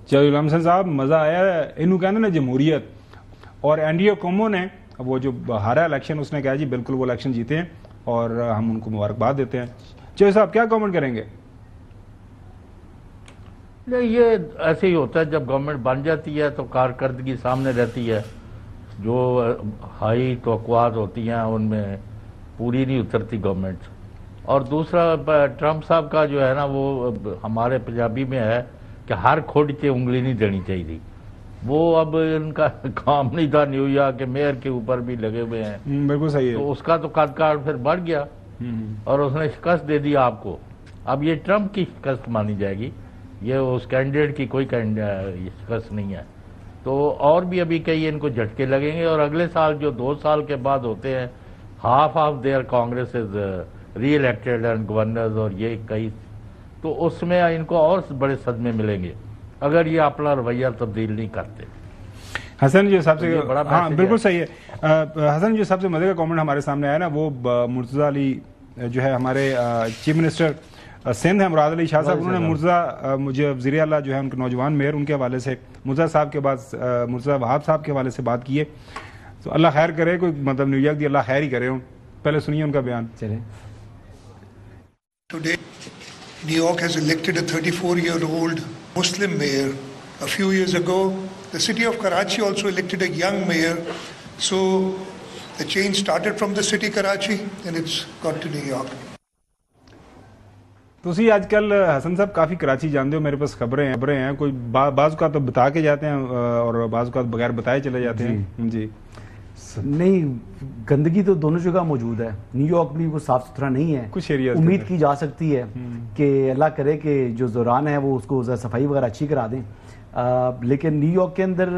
چلو حسن صاحب مزہ آیا انہوں کہنا نا جمہوریت اور اینڈریو کومو نے وہ جو ہارا الیکشن اس نے کہا جی بالکل وہ الیکشن جیتے ہیں اور ہم ان کو مبارکباد دیتے ہیں. چلو صاحب کیا کامنٹ کریں گے؟ یہ ایسے ہی ہوتا ہے جب گورنمنٹ بن جاتی ہے تو کارکردگی سامنے رہتی ہے, جو ہائی توقعات ہوتی ہیں ان میں پوری نہیں اترتی گورنمنٹ. اور دوسرا ٹرمپ صاحب کا جو ہے نا وہ ہمارے پنجابی میں ہے کہ ہر کھوڑ کے انگلی نہیں دینی چاہیے تھی. وہ اب ان کا کام نہیں تھا نیو یارک کے میئر کے اوپر بھی لگے ہوئے ہیں, بالکل صحیح ہے. تو اس کا تو قد کارڈ پھر بڑھ گیا اور اس نے شکست دے دی آپ کو. اب یہ ٹرمپ کی شکست مانی جائے گی, یہ اس کینڈیڈیٹ کی کوئی شکست نہیں ہے. تو اور بھی ابھی کئی ان کو جھٹکے لگیں گے اور اگلے سال جو 2 سال کے بعد ہوتے ہیں half of their congresses reelected and governors اور یہ کئی, تو اس میں ان کو اور بڑے صدمے ملیں گے اگر یہ اپنا رویہ تبدیل نہیں کرتے. حسن جو سب سے ہاں بالکل صحیح ہے. حسن جو سب سے مزے کا کامنٹ ہمارے سامنے آیا نا وہ مرتضی علی جو ہے ہمارے چیف منسٹر سندھ ہے مراد علی شاہ صاحب, انہوں نے مجھے وزیر اعلیٰ جو ہے ان کے نوجوان میئر ان کے حوالے سے مرتضی صاحب کے بعد مرتضی وہاب صاحب کے حوالے سے بات کی ہے. تو اللہ خیر کرے, کوئی مطلب نیو یارک دی اللہ خیر ہی کرے. ہوں پہلے سنیے ان کا بیان. چلیں. Today, New York has elected a 34-year-old Muslim mayor. A few years ago, the city of Karachi also elected a young mayor. So the change started from the city Karachi and it's got to New York. تسی آج کل حسن صاحب کافی کراچی جانتے ہو, میرے پاس خبریں ہیں, کوئی بعض اوقات تو بتا کے جاتے ہیں اور بعض اوقات بغیر بتائے چلے جاتے ہیں. جی نہیں, گندگی تو دونوں جگہ موجود ہے. نیو یارک بھی وہ صاف ستھرا نہیں ہے. کچھ ایریا امید کی جا سکتی ہے کہ اللہ کرے کہ جو زوران ہے وہ اس کو صفائی وغیرہ اچھی کرا دیں. لیکن نیو یارک کے اندر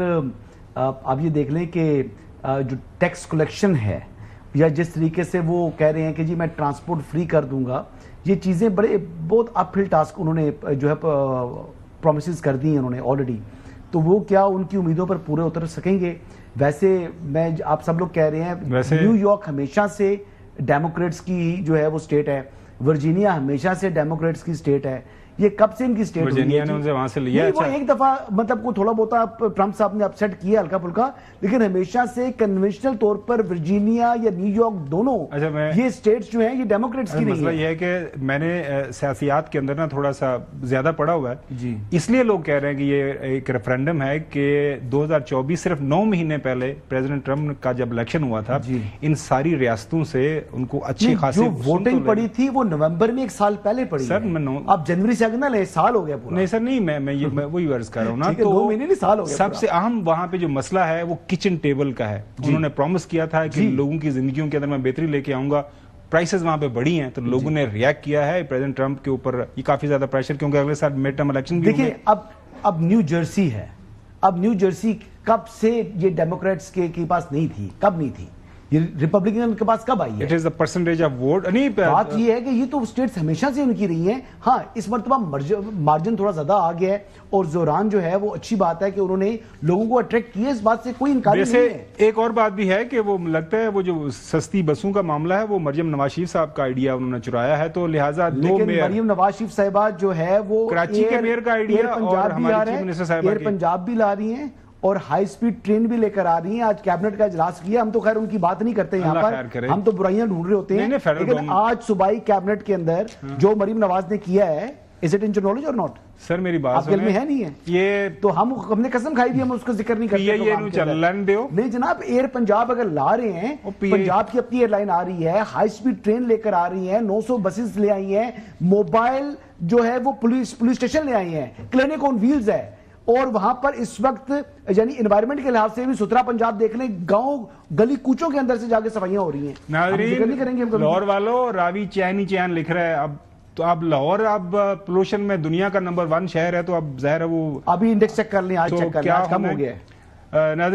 آپ یہ دیکھ لیں کہ جو ٹیکس کلیکشن ہے یا جس طریقے سے وہ کہہ رہے ہیں کہ جی میں ٹرانسپورٹ فری کر دوں گا, یہ چیزیں بہت اپ ہل ٹاسک انہوں نے جو ہے پرومسز کر دی ہیں انہوں نے آلریڈی. تو وہ کیا ان کی امیدوں پر پورے اتر سکیں گے؟ ویسے میں آپ سب لوگ کہہ رہے ہیں نیو یارک ہمیشہ سے ڈیموکریٹس کی جو ہے وہ سٹیٹ ہے, ورجینیا ہمیشہ سے ڈیموکریٹس کی سٹیٹ ہے. یہ کب سے ان کی سٹیٹ ورجینیا نے ان سے وہاں سے لیا؟ وہ ایک دفعہ مطلب کو تھوڑا بہت ٹرمپ صاحب نے اپسیٹ کیا ہلکا پھلکا, لیکن ہمیشہ سے کنونشنل طور پر ورجینیا یا نیو یارک دونوں یہ سٹیٹس جو ہیں یہ ڈیموکریٹس کی نہیں ہے. مسئلہ یہ ہے کہ میں نے سیاسیات کے اندر نا تھوڑا سا زیادہ پڑھا ہوا ہے, اس لیے لوگ کہہ رہے ہیں کہ یہ ایک ریفرینڈم ہے کہ 2024 صرف 9 مہینے پہلے پریزیڈنٹ ٹرمپ کا جب الیکشن ہوا تھا ان ساری ریاستوں سے ان کو اچھی خاصی جو ووٹنگ پڑی تھی وہ نومبر میں 1 سال پہلے پڑی ہے. اب جنوری سے اگنا لے سال ہو گیا پورا. نہیں سر نہیں, میں وہی عرض کر رہا ہوں نا, تو سب سے اہم وہاں پہ جو مسئلہ ہے وہ کچن ٹیبل کا ہے. انہوں نے پرومس کیا تھا کہ لوگوں کی زندگیوں کے اندر میں بہتری لے کے آؤں گا. پرائسز وہاں پہ بڑھی ہیں تو لوگوں نے ریاکٹ کیا ہے پریزیڈنٹ ٹرمپ کے اوپر, یہ کافی زیادہ پریشر, کیونکہ اگلے سال میڈ ٹرم الیکشن بھی دیکھیں. اب نیو جرسی ہے, اب نیو جرسی کب سے یہ ڈیموکریٹس کے پاس نہیں تھی, کب نہیں تھی, یہ ریپبلکن کے پاس کب آئی ہے؟ It is the percentage of vote. بات یہ ہے کہ یہ تو سٹیٹس ہمیشہ سے ان کی رہی ہیں. ہاں اس مرتبہ مارجن تھوڑا زیادہ آ گیا ہے اور زوران جو ہے وہ اچھی بات ہے کہ انہوں نے لوگوں کو اٹریکٹ کیا, اس بات سے کوئی انکار نہیں ہے. ایک اور بات بھی ہے کہ وہ لگتا ہے وہ جو سستی بسوں کا معاملہ ہے وہ مریم نواز شریف صاحب کا آئیڈیا انہوں نے چرایا ہے, تو لہٰذا مریم نواز شریف صاحبہ جو ہے وہ کراچی کے میئر کا آئیڈیا اور ہماری چیف منسٹر صاحبہ ایئر پنجاب بھی لا رہی ہیں اور ہائی سپیڈ ٹرین بھی لے کر آ رہی ہیں. آج کیبنٹ کا اجلاس کیا, ہم تو خیر ان کی بات نہیں کرتے یہاں پر, ہم تو برائیاں ڈھونڈ رہے ہوتے ہیں, لیکن آج صوبائی کیبنٹ کے اندر جو مریم نواز نے کیا ہے, is it in your knowledge or not? سر میری بات آپ کے علم میں ہے نہیں ہے یہ تو ہم نے قسم کھائی بھی, ہم اس کا ذکر نہیں کرتے. نہیں جناب, ایئر پنجاب اگر لا رہے ہیں, پنجاب کی اپنی ایئر لائن آ رہی ہے, ہائی سپیڈ ٹرین لے کر آ رہی ہیں, 900 بسز لے آئی ہیں, موبائل جو ہے وہ پولیس اسٹیشن لے آئی ہیں, کلینک آن ویلز ہے, اور وہاں پر اس وقت یعنی انوائرمنٹ کے لحاظ سے بھی ستھرا پنجاب دیکھ لیں, گاؤں گلی کوچوں کے اندر سے جا کے صفائیاں ہو رہی ہیں. ناظرین لاہور والوں, راوی چین چین لکھ رہا ہے, اب اب لاہور اب پولوشن میں دنیا کا نمبر 1 شہر ہے, تو اب ظاہر ہے وہ ابھی انڈیکس چیک کر لیں, آج چیک کر لیں, آج کم ہو گیا ہے.